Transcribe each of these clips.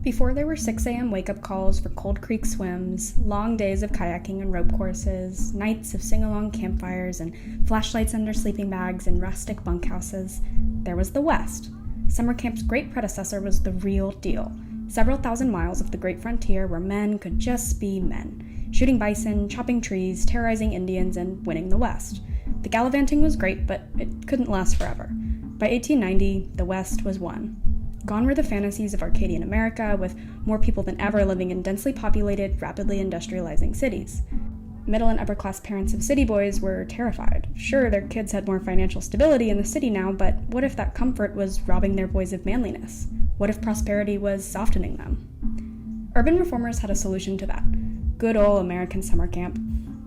Before there were 6 a.m. wake-up calls for Cold Creek swims, long days of kayaking and rope courses, nights of sing-along campfires and flashlights under sleeping bags and rustic bunkhouses, there was the West. Summer camp's great predecessor was the real deal. Several thousand miles of the great frontier where men could just be men, shooting bison, chopping trees, terrorizing Indians, and winning the West. The gallivanting was great, but it couldn't last forever. By 1890, the West was won. Gone were the fantasies of Arcadian America, with more people than ever living in densely populated, rapidly industrializing cities. Middle and upper-class parents of city boys were terrified. Sure, their kids had more financial stability in the city now, but what if that comfort was robbing their boys of manliness? What if prosperity was softening them? Urban reformers had a solution to that. Good old American summer camp.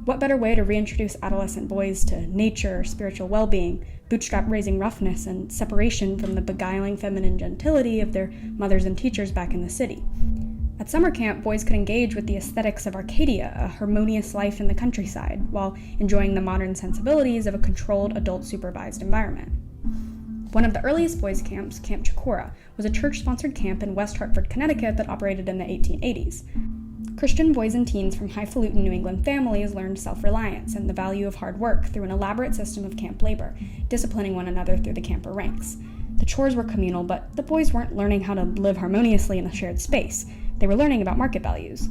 What better way to reintroduce adolescent boys to nature, spiritual well-being, bootstrap-raising roughness, and separation from the beguiling feminine gentility of their mothers and teachers back in the city? At summer camp, boys could engage with the aesthetics of Arcadia, a harmonious life in the countryside, while enjoying the modern sensibilities of a controlled, adult-supervised environment. One of the earliest boys' camps, Camp Chicora, was a church-sponsored camp in West Hartford, Connecticut that operated in the 1880s. Christian boys and teens from highfalutin New England families learned self-reliance and the value of hard work through an elaborate system of camp labor, disciplining one another through the camper ranks. The chores were communal, but the boys weren't learning how to live harmoniously in a shared space. They were learning about market values.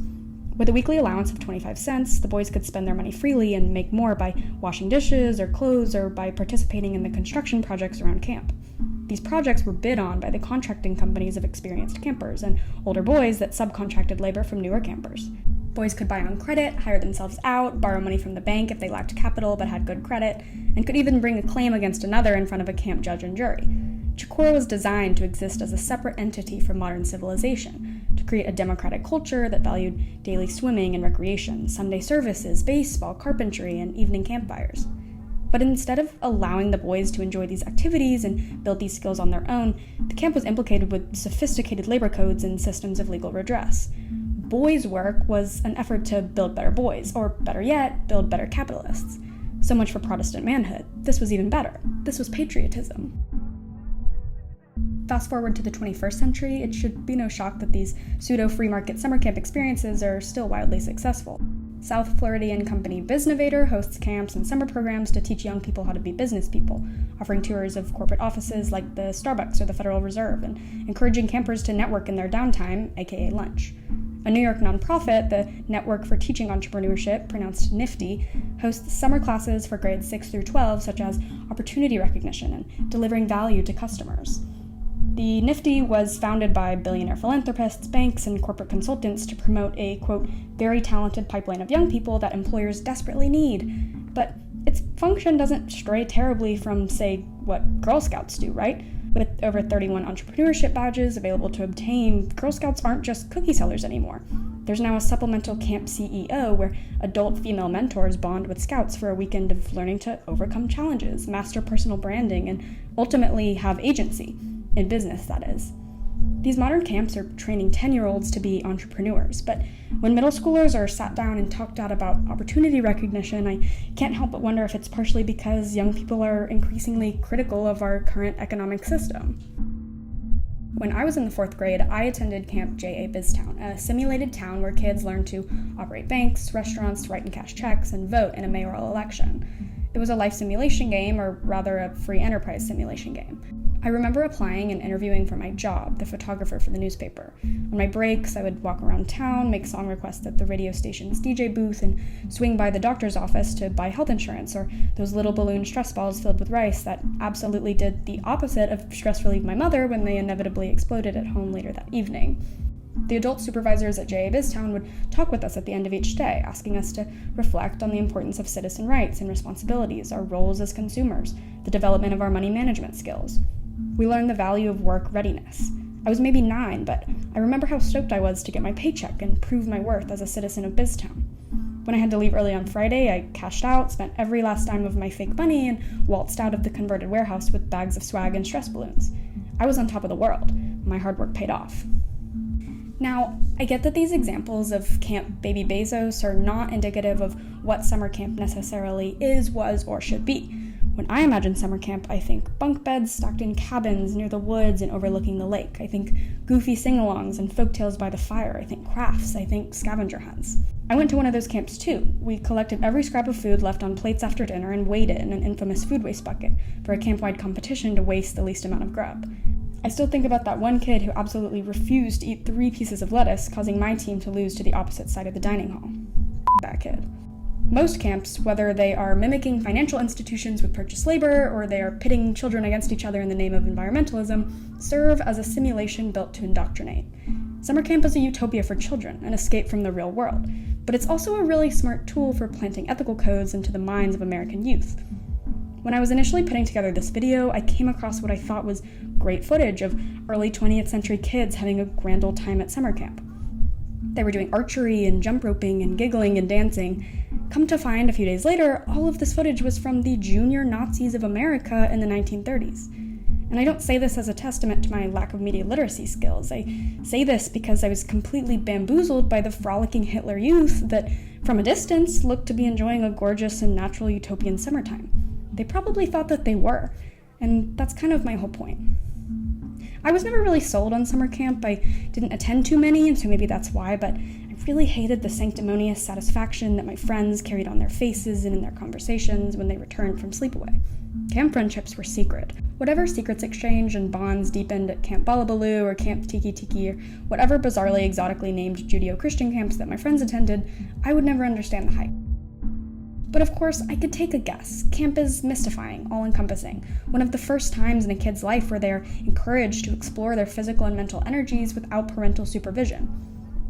With a weekly allowance of 25 cents, the boys could spend their money freely and make more by washing dishes or clothes or by participating in the construction projects around camp. These projects were bid on by the contracting companies of experienced campers and older boys that subcontracted labor from newer campers. Boys could buy on credit, hire themselves out, borrow money from the bank if they lacked capital but had good credit, and could even bring a claim against another in front of a camp judge and jury. Chicora was designed to exist as a separate entity from modern civilization, to create a democratic culture that valued daily swimming and recreation, Sunday services, baseball, carpentry, and evening campfires. But instead of allowing the boys to enjoy these activities and build these skills on their own, the camp was implicated with sophisticated labor codes and systems of legal redress. Boys' work was an effort to build better boys, or better yet, build better capitalists. So much for Protestant manhood. This was even better. This was patriotism. Fast forward to the 21st century, it should be no shock that these pseudo-free market summer camp experiences are still wildly successful. South Floridian company Biznovator hosts camps and summer programs to teach young people how to be business people, offering tours of corporate offices like the Starbucks or the Federal Reserve, and encouraging campers to network in their downtime, aka lunch. A New York nonprofit, the Network for Teaching Entrepreneurship, pronounced NIFTY, hosts summer classes for grades 6 through 12, such as opportunity recognition and delivering value to customers. The NIFTY was founded by billionaire philanthropists, banks, and corporate consultants to promote a, quote, very talented pipeline of young people that employers desperately need. But its function doesn't stray terribly from, say, what Girl Scouts do, right? With over 31 entrepreneurship badges available to obtain, Girl Scouts aren't just cookie sellers anymore. There's now a supplemental camp CEO where adult female mentors bond with scouts for a weekend of learning to overcome challenges, master personal branding, and ultimately have agency. In business, that is. These modern camps are training 10-year-olds to be entrepreneurs, but when middle schoolers are sat down and talked at about opportunity recognition, I can't help but wonder if it's partially because young people are increasingly critical of our current economic system. When I was in the 4th grade, I attended Camp J.A. Biztown, a simulated town where kids learned to operate banks, restaurants, write and cash checks, and vote in a mayoral election. It was a life simulation game, or rather a free enterprise simulation game. I remember applying and interviewing for my job, the photographer for the newspaper. On my breaks, I would walk around town, make song requests at the radio station's DJ booth, and swing by the doctor's office to buy health insurance, or those little balloon stress balls filled with rice that absolutely did the opposite of stress relieve my mother when they inevitably exploded at home later that evening. The adult supervisors at J.A. Biztown would talk with us at the end of each day, asking us to reflect on the importance of citizen rights and responsibilities, our roles as consumers, the development of our money management skills. We learned the value of work readiness. I was maybe 9, but I remember how stoked I was to get my paycheck and prove my worth as a citizen of Biztown. When I had to leave early on Friday, I cashed out, spent every last dime of my fake money, and waltzed out of the converted warehouse with bags of swag and stress balloons. I was on top of the world. My hard work paid off. Now, I get that these examples of Camp Baby Bezos are not indicative of what summer camp necessarily is, was, or should be. When I imagine summer camp, I think bunk beds stacked in cabins near the woods and overlooking the lake. I think goofy sing-alongs and folktales by the fire. I think crafts. I think scavenger hunts. I went to one of those camps too. We collected every scrap of food left on plates after dinner and weighed it in an infamous food waste bucket for a camp-wide competition to waste the least amount of grub. I still think about that one kid who absolutely refused to eat 3 pieces of lettuce, causing my team to lose to the opposite side of the dining hall. That kid. Most camps, whether they are mimicking financial institutions with purchased labor or they are pitting children against each other in the name of environmentalism, serve as a simulation built to indoctrinate. Summer camp is a utopia for children, an escape from the real world, but it's also a really smart tool for planting ethical codes into the minds of American youth. When I was initially putting together this video, I came across what I thought was great footage of early 20th century kids having a grand old time at summer camp. They were doing archery and jump roping and giggling and dancing. Come to find, a few days later, all of this footage was from the junior Nazis of America in the 1930s. And I don't say this as a testament to my lack of media literacy skills. I say this because I was completely bamboozled by the frolicking Hitler youth that, from a distance, looked to be enjoying a gorgeous and natural utopian summertime. They probably thought that they were, and that's kind of my whole point. I was never really sold on summer camp. I didn't attend too many, and so maybe that's why, but I really hated the sanctimonious satisfaction that my friends carried on their faces and in their conversations when they returned from sleepaway. Camp friendships were secret. Whatever secrets exchanged and bonds deepened at Camp Balabaloo or Camp Tiki Tiki or whatever bizarrely exotically named Judeo-Christian camps that my friends attended, I would never understand the hype. But of course, I could take a guess. Camp is mystifying, all-encompassing. One of the first times in a kid's life where they're encouraged to explore their physical and mental energies without parental supervision.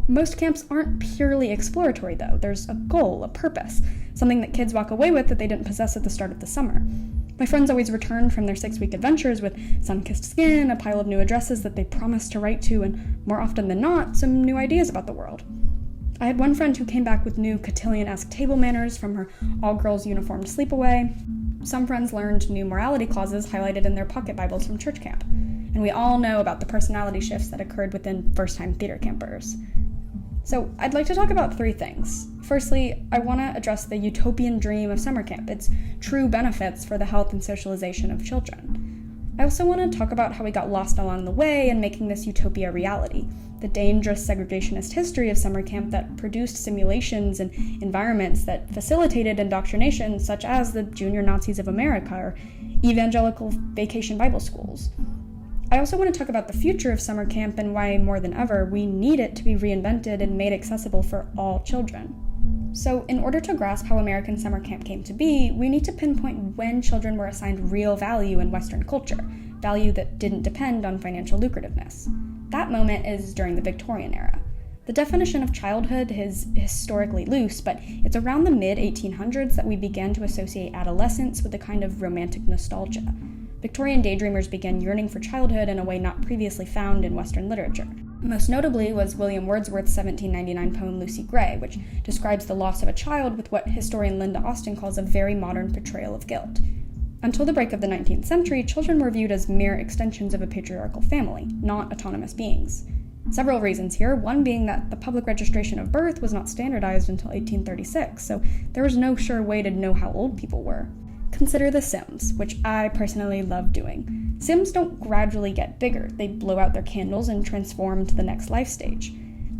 Most camps aren't purely exploratory, though. There's a goal, a purpose, something that kids walk away with that they didn't possess at the start of the summer. My friends always returned from their 6-week adventures with sun-kissed skin, a pile of new addresses that they promised to write to, and more often than not, some new ideas about the world. I had one friend who came back with new cotillion-esque table manners from her all-girls uniformed sleepaway. Some friends learned new morality clauses highlighted in their pocket Bibles from church camp. And we all know about the personality shifts that occurred within first-time theater campers. So I'd like to talk about 3 things. Firstly, I want to address the utopian dream of summer camp, its true benefits for the health and socialization of children. I also want to talk about how we got lost along the way in making this utopia a reality, the dangerous segregationist history of summer camp that produced simulations and environments that facilitated indoctrination, such as the junior Nazis of America or evangelical vacation Bible schools. I also want to talk about the future of summer camp and why, more than ever, we need it to be reinvented and made accessible for all children. So, in order to grasp how American summer camp came to be, we need to pinpoint when children were assigned real value in Western culture, value that didn't depend on financial lucrativeness. That moment is during the Victorian era. The definition of childhood is historically loose, but it's around the mid-1800s that we began to associate adolescence with a kind of romantic nostalgia. Victorian daydreamers began yearning for childhood in a way not previously found in Western literature. Most notably was William Wordsworth's 1799 poem Lucy Gray, which describes the loss of a child with what historian Linda Austin calls a very modern portrayal of guilt. Until the break of the 19th century, children were viewed as mere extensions of a patriarchal family, not autonomous beings. Several reasons here, one being that the public registration of birth was not standardized until 1836, so there was no sure way to know how old people were. Consider The Sims, which I personally love doing. Sims don't gradually get bigger, they blow out their candles and transform to the next life stage.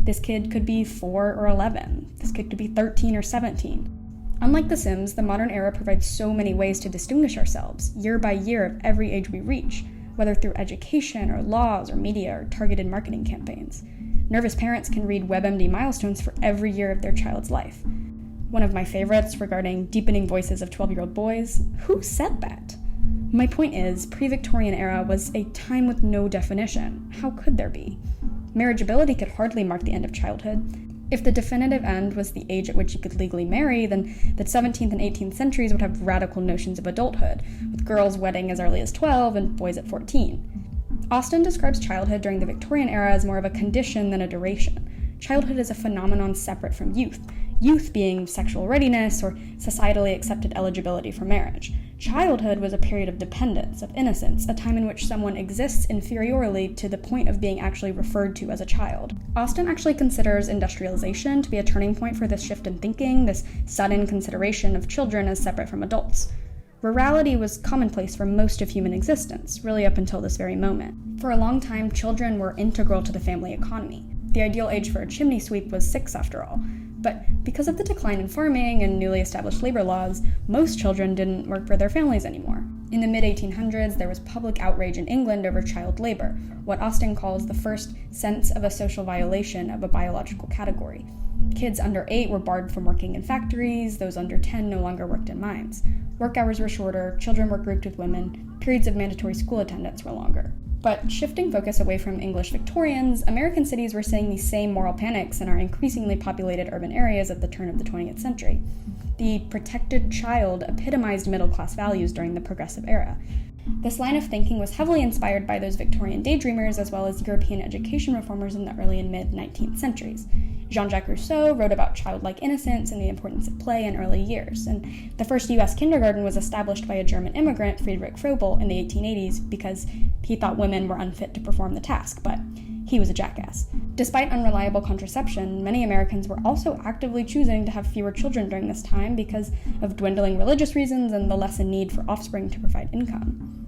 This kid could be 4 or 11, this kid could be 13 or 17. Unlike The Sims, the modern era provides so many ways to distinguish ourselves, year by year of every age we reach, whether through education or laws or media or targeted marketing campaigns. Nervous parents can read WebMD milestones for every year of their child's life. One of my favorites regarding deepening voices of 12-year-old boys. Who said that? My point is, pre-Victorian era was a time with no definition. How could there be? Marriageability could hardly mark the end of childhood. If the definitive end was the age at which you could legally marry, then the 17th and 18th centuries would have radical notions of adulthood, with girls wedding as early as 12 and boys at 14. Austin describes childhood during the Victorian era as more of a condition than a duration. Childhood is a phenomenon separate from youth. Youth being sexual readiness or societally accepted eligibility for marriage. Childhood was a period of dependence, of innocence, a time in which someone exists inferiorly to the point of being actually referred to as a child. Austin actually considers industrialization to be a turning point for this shift in thinking, this sudden consideration of children as separate from adults. Rurality was commonplace for most of human existence, really up until this very moment. For a long time, children were integral to the family economy. The ideal age for a chimney sweep was 6, after all. But because of the decline in farming and newly established labor laws, most children didn't work for their families anymore. In the mid-1800s, there was public outrage in England over child labor, what Austin calls the first sense of a social violation of a biological category. Kids under 8 were barred from working in factories, those under 10 no longer worked in mines. Work hours were shorter, children were grouped with women, periods of mandatory school attendance were longer. But shifting focus away from English Victorians, American cities were seeing these same moral panics in our increasingly populated urban areas at the turn of the 20th century. The protected child epitomized middle-class values during the Progressive Era. This line of thinking was heavily inspired by those Victorian daydreamers as well as European education reformers in the early and mid-19th centuries. Jean-Jacques Rousseau wrote about childlike innocence and the importance of play in early years, and the first U.S. kindergarten was established by a German immigrant, Friedrich Froebel, in the 1880s because he thought women were unfit to perform the task, but he was a jackass. Despite unreliable contraception, many Americans were also actively choosing to have fewer children during this time because of dwindling religious reasons and the lessened need for offspring to provide income.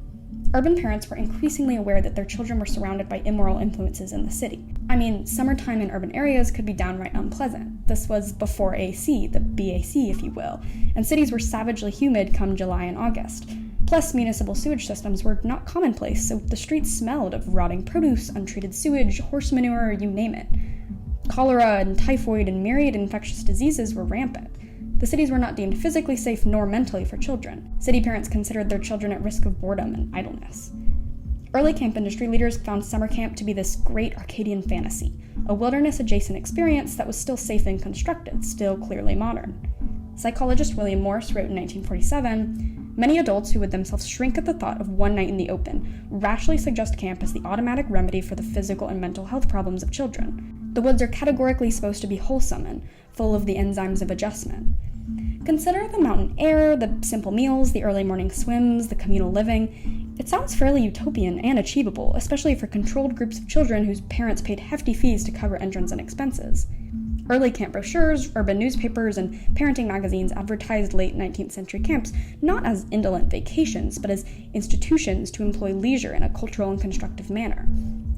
Urban parents were increasingly aware that their children were surrounded by immoral influences in the city. I mean, summertime in urban areas could be downright unpleasant. This was before AC, the BAC if you will, and cities were savagely humid come July and August. Plus, municipal sewage systems were not commonplace, so the streets smelled of rotting produce, untreated sewage, horse manure, you name it. Cholera and typhoid and myriad infectious diseases were rampant. The cities were not deemed physically safe nor mentally for children. City parents considered their children at risk of boredom and idleness. Early camp industry leaders found summer camp to be this great Arcadian fantasy, a wilderness-adjacent experience that was still safe and constructed, still clearly modern. Psychologist William Morse wrote in 1947, "Many adults who would themselves shrink at the thought of one night in the open rashly suggest camp as the automatic remedy for the physical and mental health problems of children. The woods are categorically supposed to be wholesome and full of the enzymes of adjustment. Consider the mountain air, the simple meals, the early morning swims, the communal living. It sounds fairly utopian and achievable, especially for controlled groups of children whose parents paid hefty fees to cover entrance and expenses." Early camp brochures, urban newspapers, and parenting magazines advertised late 19th century camps not as indolent vacations, but as institutions to employ leisure in a cultural and constructive manner.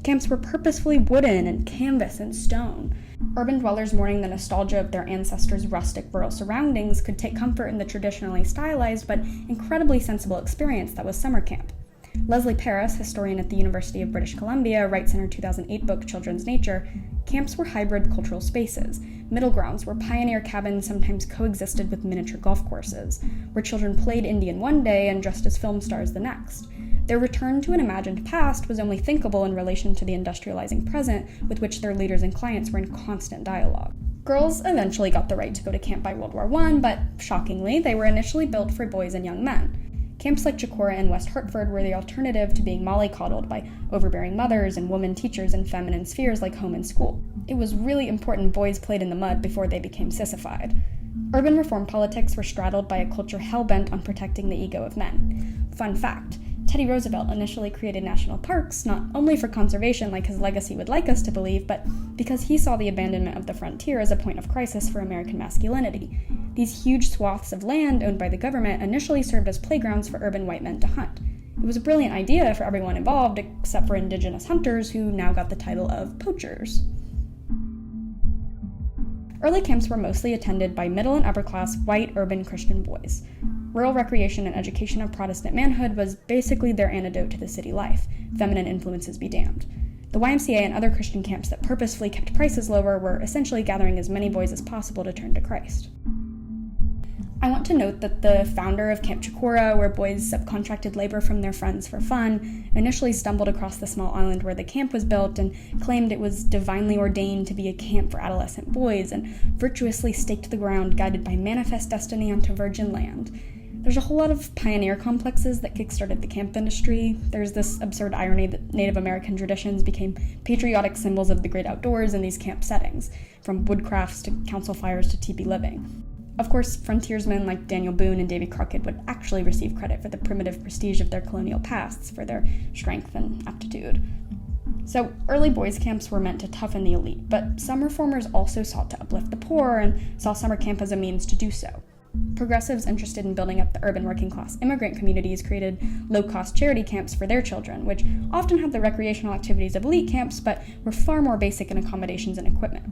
Camps were purposefully wooden and canvas and stone. Urban dwellers mourning the nostalgia of their ancestors' rustic rural surroundings could take comfort in the traditionally stylized but incredibly sensible experience that was summer camp. Leslie Paris, historian at the University of British Columbia, writes in her 2008 book Children's Nature, "Camps were hybrid cultural spaces, middle grounds where pioneer cabins sometimes coexisted with miniature golf courses, where children played Indian one day and dressed as film stars the next. Their return to an imagined past was only thinkable in relation to the industrializing present with which their leaders and clients were in constant dialogue." Girls eventually got the right to go to camp by World War I, but shockingly, they were initially built for boys and young men. Camps like Chicora and West Hartford were the alternative to being mollycoddled by overbearing mothers and woman teachers in feminine spheres like home and school. It was really important boys played in the mud before they became sissified. Urban reform politics were straddled by a culture hell-bent on protecting the ego of men. Fun fact, Teddy Roosevelt initially created national parks not only for conservation like his legacy would like us to believe, but because he saw the abandonment of the frontier as a point of crisis for American masculinity. These huge swaths of land owned by the government initially served as playgrounds for urban white men to hunt. It was a brilliant idea for everyone involved except for indigenous hunters who now got the title of poachers. Early camps were mostly attended by middle and upper-class white urban Christian boys. Rural recreation and education of Protestant manhood was basically their antidote to the city life, feminine influences be damned. The YMCA and other Christian camps that purposefully kept prices lower were essentially gathering as many boys as possible to turn to Christ. I want to note that the founder of Camp Chicora, where boys subcontracted labor from their friends for fun, initially stumbled across the small island where the camp was built and claimed it was divinely ordained to be a camp for adolescent boys and virtuously staked the ground guided by manifest destiny onto virgin land. There's a whole lot of pioneer complexes that kickstarted the camp industry. There's this absurd irony that Native American traditions became patriotic symbols of the great outdoors in these camp settings, from woodcrafts to council fires to teepee living. Of course, frontiersmen like Daniel Boone and Davy Crockett would actually receive credit for the primitive prestige of their colonial pasts, for their strength and aptitude. So, early boys' camps were meant to toughen the elite, but some reformers also sought to uplift the poor and saw summer camp as a means to do so. Progressives interested in building up the urban working-class immigrant communities created low-cost charity camps for their children, which often had the recreational activities of elite camps, but were far more basic in accommodations and equipment.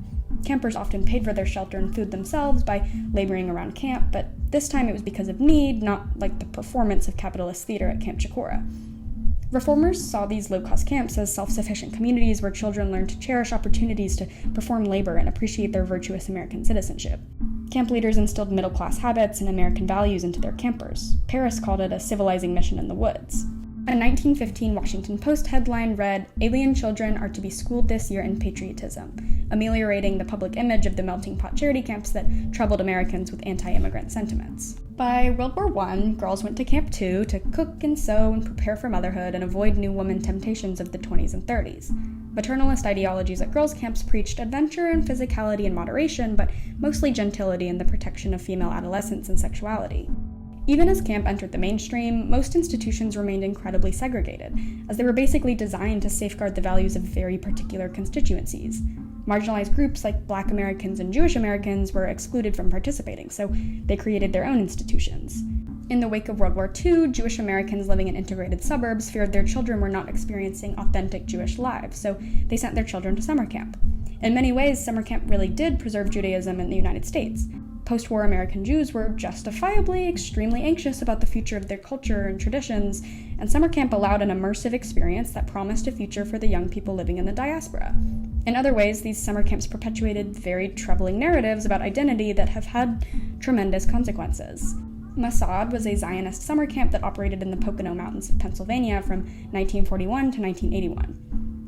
Campers often paid for their shelter and food themselves by laboring around camp, but this time it was because of need, not like the performance of capitalist theater at Camp Chicora. Reformers saw these low-cost camps as self-sufficient communities where children learned to cherish opportunities to perform labor and appreciate their virtuous American citizenship. Camp leaders instilled middle-class habits and American values into their campers. Paris called it a civilizing mission in the woods. A 1915 Washington Post headline read, "Alien children are to be schooled this year in patriotism," ameliorating the public image of the melting pot charity camps that troubled Americans with anti-immigrant sentiments. By World War I, girls went to Camp 2 to cook and sew and prepare for motherhood and avoid new woman temptations of the 20s and 30s. Maternalist ideologies at girls' camps preached adventure and physicality and moderation, but mostly gentility and the protection of female adolescence and sexuality. Even as camp entered the mainstream, most institutions remained incredibly segregated, as they were basically designed to safeguard the values of very particular constituencies. Marginalized groups like Black Americans and Jewish Americans were excluded from participating, so they created their own institutions. In the wake of World War II, Jewish Americans living in integrated suburbs feared their children were not experiencing authentic Jewish lives, so they sent their children to summer camp. In many ways, summer camp really did preserve Judaism in the United States. Post-war American Jews were justifiably extremely anxious about the future of their culture and traditions, and summer camp allowed an immersive experience that promised a future for the young people living in the diaspora. In other ways, these summer camps perpetuated very troubling narratives about identity that have had tremendous consequences. Massad was a Zionist summer camp that operated in the Pocono Mountains of Pennsylvania from 1941 to 1981.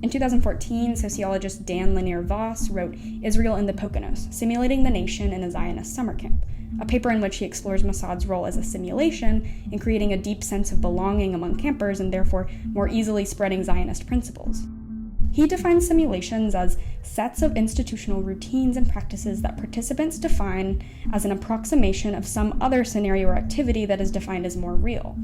In 2014, sociologist Dan Lanier Voss wrote Israel in the Poconos, Simulating the Nation in a Zionist Summer Camp, a paper in which he explores Massad's role as a simulation in creating a deep sense of belonging among campers and therefore more easily spreading Zionist principles. He defines simulations as sets of institutional routines and practices that participants define as an approximation of some other scenario or activity that is defined as more real.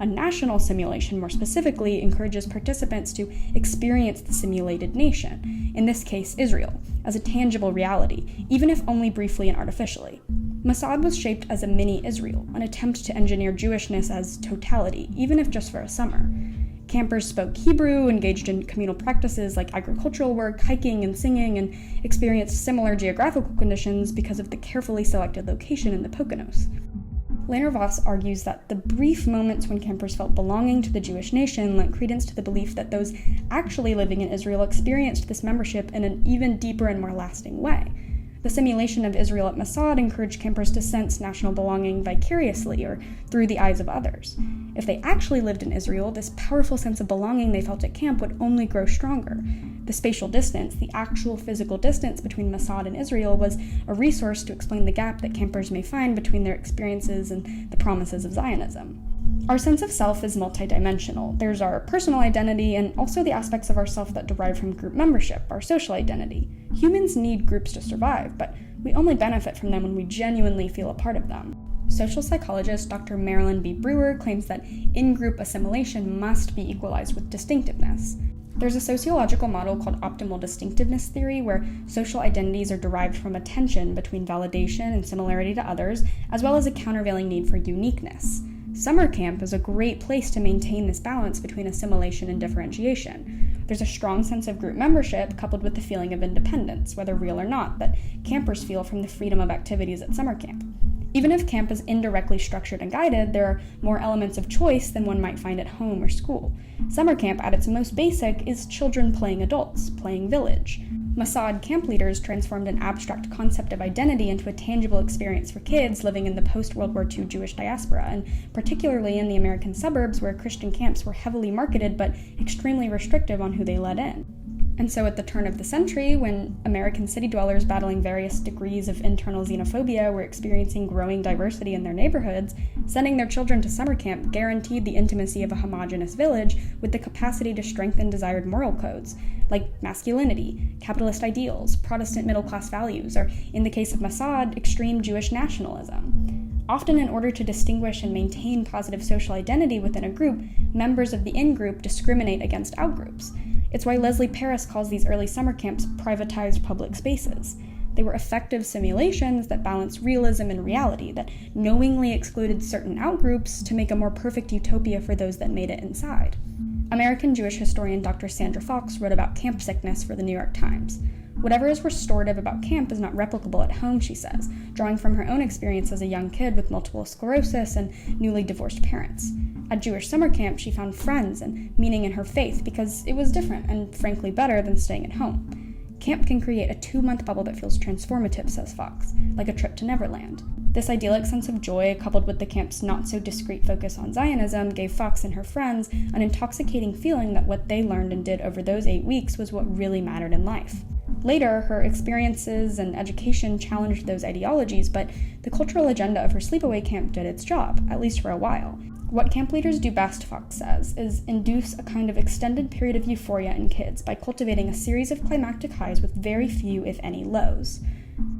A national simulation, more specifically, encourages participants to experience the simulated nation, in this case Israel, as a tangible reality, even if only briefly and artificially. Massad was shaped as a mini-Israel, an attempt to engineer Jewishness as totality, even if just for a summer. Campers spoke Hebrew, engaged in communal practices like agricultural work, hiking, and singing, and experienced similar geographical conditions because of the carefully selected location in the Poconos. Lanier Voss argues that the brief moments when campers felt belonging to the Jewish nation lent credence to the belief that those actually living in Israel experienced this membership in an even deeper and more lasting way. The simulation of Israel at Massad encouraged campers to sense national belonging vicariously or through the eyes of others. If they actually lived in Israel, this powerful sense of belonging they felt at camp would only grow stronger. The spatial distance, the actual physical distance between Massad and Israel, was a resource to explain the gap that campers may find between their experiences and the promises of Zionism. Our sense of self is multidimensional. There's our personal identity and also the aspects of ourself that derive from group membership, our social identity. Humans need groups to survive, but we only benefit from them when we genuinely feel a part of them. Social psychologist Dr. Marilyn B. Brewer claims that in-group assimilation must be equalized with distinctiveness. There's a sociological model called optimal distinctiveness theory where social identities are derived from a tension between validation and similarity to others, as well as a countervailing need for uniqueness. Summer camp is a great place to maintain this balance between assimilation and differentiation. There's a strong sense of group membership coupled with the feeling of independence, whether real or not, that campers feel from the freedom of activities at summer camp. Even if camp is indirectly structured and guided, there are more elements of choice than one might find at home or school. Summer camp, at its most basic, is children playing adults, playing village. Massad camp leaders transformed an abstract concept of identity into a tangible experience for kids living in the post-World War II Jewish diaspora, and particularly in the American suburbs where Christian camps were heavily marketed but extremely restrictive on who they let in. And so at the turn of the century, when American city dwellers battling various degrees of internal xenophobia were experiencing growing diversity in their neighborhoods, sending their children to summer camp guaranteed the intimacy of a homogeneous village with the capacity to strengthen desired moral codes, like masculinity, capitalist ideals, Protestant middle-class values, or, in the case of Massad, extreme Jewish nationalism. Often in order to distinguish and maintain positive social identity within a group, members of the in-group discriminate against out-groups. It's why Leslie Paris calls these early summer camps privatized public spaces. They were effective simulations that balanced realism and reality, that knowingly excluded certain outgroups to make a more perfect utopia for those that made it inside. American Jewish historian Dr. Sandra Fox wrote about camp sickness for the New York Times. Whatever is restorative about camp is not replicable at home, she says, drawing from her own experience as a young kid with multiple sclerosis and newly divorced parents. At Jewish summer camp, she found friends and meaning in her faith because it was different and frankly better than staying at home. Camp can create a 2-month bubble that feels transformative, says Fox, like a trip to Neverland. This idyllic sense of joy, coupled with the camp's not-so-discreet focus on Zionism, gave Fox and her friends an intoxicating feeling that what they learned and did over those 8 weeks was what really mattered in life. Later, her experiences and education challenged those ideologies, but the cultural agenda of her sleepaway camp did its job, at least for a while. What camp leaders do best, Fox says, is induce a kind of extended period of euphoria in kids by cultivating a series of climactic highs with very few, if any, lows.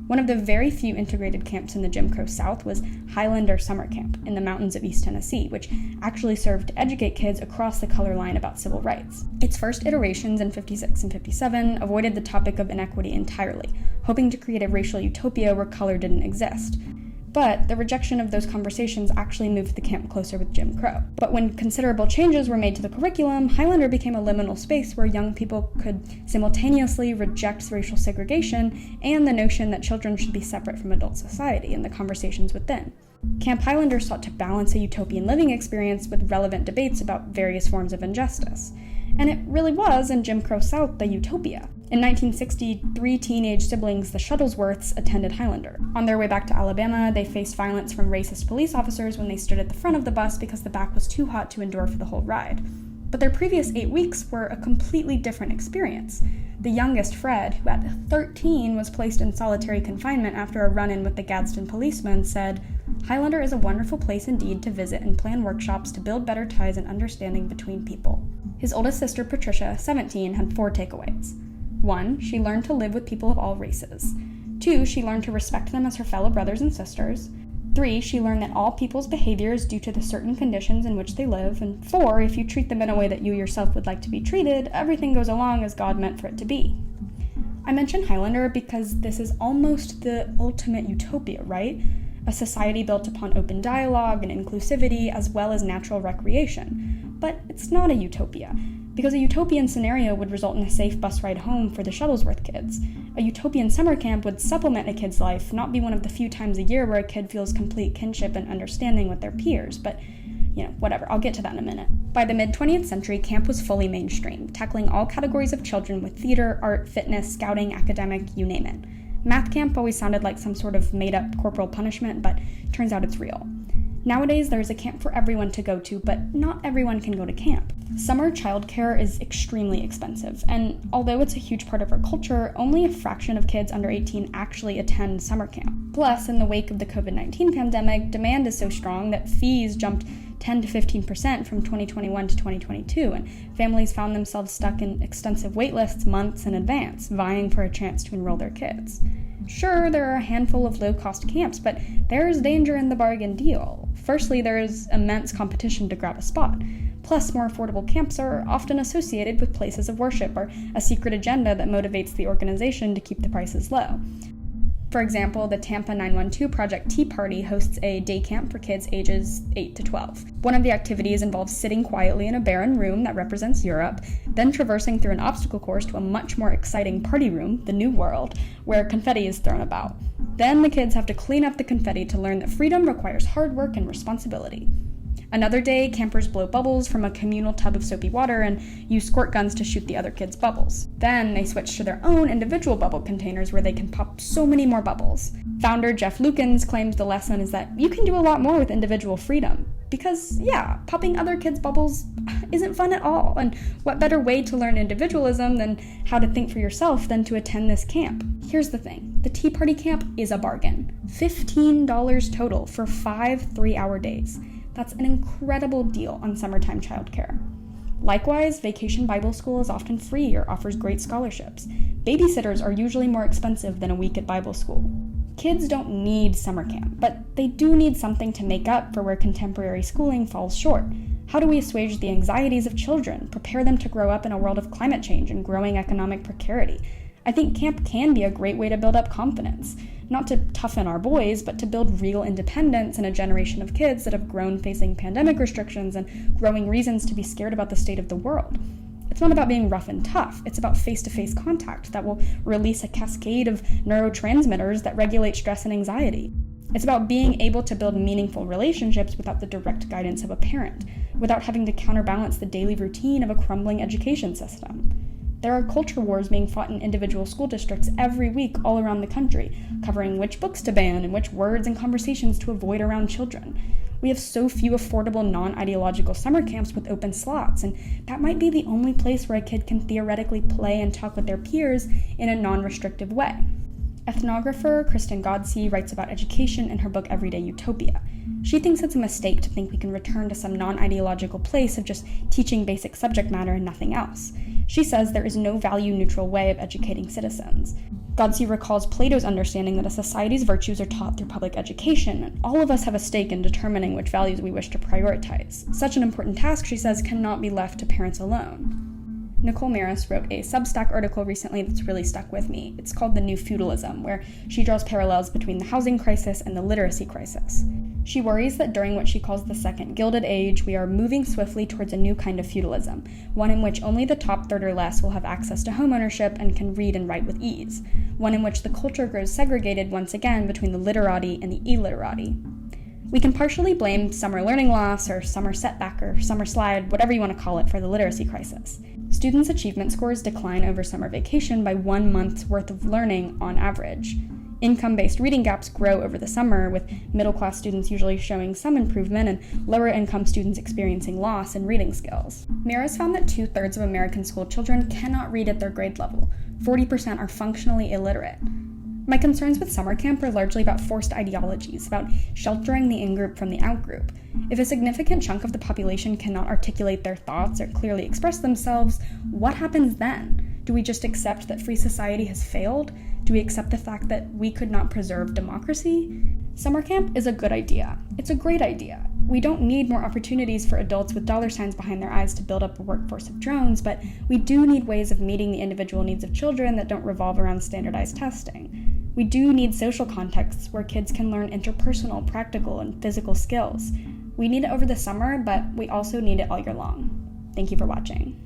One of the very few integrated camps in the Jim Crow South was Highlander Summer Camp in the mountains of East Tennessee, which actually served to educate kids across the color line about civil rights. Its first iterations in 56 and 57 avoided the topic of inequity entirely, hoping to create a racial utopia where color didn't exist. But the rejection of those conversations actually moved the camp closer with Jim Crow. But when considerable changes were made to the curriculum, Highlander became a liminal space where young people could simultaneously reject racial segregation and the notion that children should be separate from adult society and the conversations within. Camp Highlander sought to balance a utopian living experience with relevant debates about various forms of injustice. And it really was, in Jim Crow South, the utopia. In 1960, 3 teenage siblings, the Shuttlesworths, attended Highlander. On their way back to Alabama, they faced violence from racist police officers when they stood at the front of the bus because the back was too hot to endure for the whole ride. But their previous 8 weeks were a completely different experience. The youngest, Fred, who at 13 was placed in solitary confinement after a run-in with the Gadsden policeman, said, "Highlander is a wonderful place indeed to visit and plan workshops to build better ties and understanding between people." His oldest sister, Patricia, 17, had 4 takeaways. 1, she learned to live with people of all races. 2, she learned to respect them as her fellow brothers and sisters. 3, she learned that all people's behavior is due to the certain conditions in which they live. And 4, if you treat them in a way that you yourself would like to be treated, everything goes along as God meant for it to be. I mention Highlander because this is almost the ultimate utopia, right? A society built upon open dialogue and inclusivity as well as natural recreation. But it's not a utopia, because a utopian scenario would result in a safe bus ride home for the Shuttlesworth kids. A utopian summer camp would supplement a kid's life, not be one of the few times a year where a kid feels complete kinship and understanding with their peers, but, whatever, I'll get to that in a minute. By the mid-20th century, camp was fully mainstream, tackling all categories of children with theater, art, fitness, scouting, academic, you name it. Math camp always sounded like some sort of made-up corporal punishment, but turns out it's real. Nowadays, there's a camp for everyone to go to, but not everyone can go to camp. Summer childcare is extremely expensive, and although it's a huge part of our culture, only a fraction of kids under 18 actually attend summer camp. Plus, in the wake of the COVID-19 pandemic, demand is so strong that fees jumped 10 to 15% from 2021 to 2022, and families found themselves stuck in extensive wait lists months in advance, vying for a chance to enroll their kids. Sure, there are a handful of low-cost camps, but there's danger in the bargain deal. Firstly, there is immense competition to grab a spot. Plus, more affordable camps are often associated with places of worship or a secret agenda that motivates the organization to keep the prices low. For example, the Tampa 912 Project Tea Party hosts a day camp for kids ages 8 to 12. One of the activities involves sitting quietly in a barren room that represents Europe, then traversing through an obstacle course to a much more exciting party room, the New World, where confetti is thrown about. Then the kids have to clean up the confetti to learn that freedom requires hard work and responsibility. Another day, campers blow bubbles from a communal tub of soapy water and use squirt guns to shoot the other kids' bubbles. Then they switch to their own individual bubble containers where they can pop so many more bubbles. Founder Jeff Lukens claims the lesson is that you can do a lot more with individual freedom. Because, popping other kids' bubbles isn't fun at all, and what better way to learn individualism than how to think for yourself than to attend this camp? Here's the thing, the Tea Party camp is a bargain. $15 total for 5 3-hour days. That's an incredible deal on summertime childcare. Likewise, Vacation Bible School is often free or offers great scholarships. Babysitters are usually more expensive than a week at Bible school. Kids don't need summer camp, but they do need something to make up for where contemporary schooling falls short. How do we assuage the anxieties of children, prepare them to grow up in a world of climate change and growing economic precarity? I think camp can be a great way to build up confidence, not to toughen our boys, but to build real independence in a generation of kids that have grown facing pandemic restrictions and growing reasons to be scared about the state of the world. It's not about being rough and tough, it's about face-to-face contact that will release a cascade of neurotransmitters that regulate stress and anxiety. It's about being able to build meaningful relationships without the direct guidance of a parent, without having to counterbalance the daily routine of a crumbling education system. There are culture wars being fought in individual school districts every week all around the country, covering which books to ban and which words and conversations to avoid around children. We have so few affordable non-ideological summer camps with open slots, and that might be the only place where a kid can theoretically play and talk with their peers in a non-restrictive way. Ethnographer Kristen Godsey writes about education in her book Everyday Utopia. She thinks it's a mistake to think we can return to some non-ideological place of just teaching basic subject matter and nothing else. She says there is no value-neutral way of educating citizens. Godsey recalls Plato's understanding that a society's virtues are taught through public education, and all of us have a stake in determining which values we wish to prioritize. Such an important task, she says, cannot be left to parents alone. Nicole Maris wrote a Substack article recently that's really stuck with me. It's called The New Feudalism, where she draws parallels between the housing crisis and the literacy crisis. She worries that during what she calls the Second Gilded Age, we are moving swiftly towards a new kind of feudalism, one in which only the top third or less will have access to homeownership and can read and write with ease, one in which the culture grows segregated once again between the literati and the illiterati. We can partially blame summer learning loss or summer setback or summer slide, whatever you want to call it, for the literacy crisis. Students' achievement scores decline over summer vacation by 1 month's worth of learning on average. Income-based reading gaps grow over the summer, with middle-class students usually showing some improvement and lower-income students experiencing loss in reading skills. Maris found that 2/3 of American school children cannot read at their grade level. 40% are functionally illiterate. My concerns with summer camp are largely about forced ideologies, about sheltering the in-group from the out-group. If a significant chunk of the population cannot articulate their thoughts or clearly express themselves, what happens then? Do we just accept that free society has failed? Do we accept the fact that we could not preserve democracy? Summer camp is a good idea. It's a great idea. We don't need more opportunities for adults with dollar signs behind their eyes to build up a workforce of drones, but we do need ways of meeting the individual needs of children that don't revolve around standardized testing. We do need social contexts where kids can learn interpersonal, practical, and physical skills. We need it over the summer, but we also need it all year long. Thank you for watching.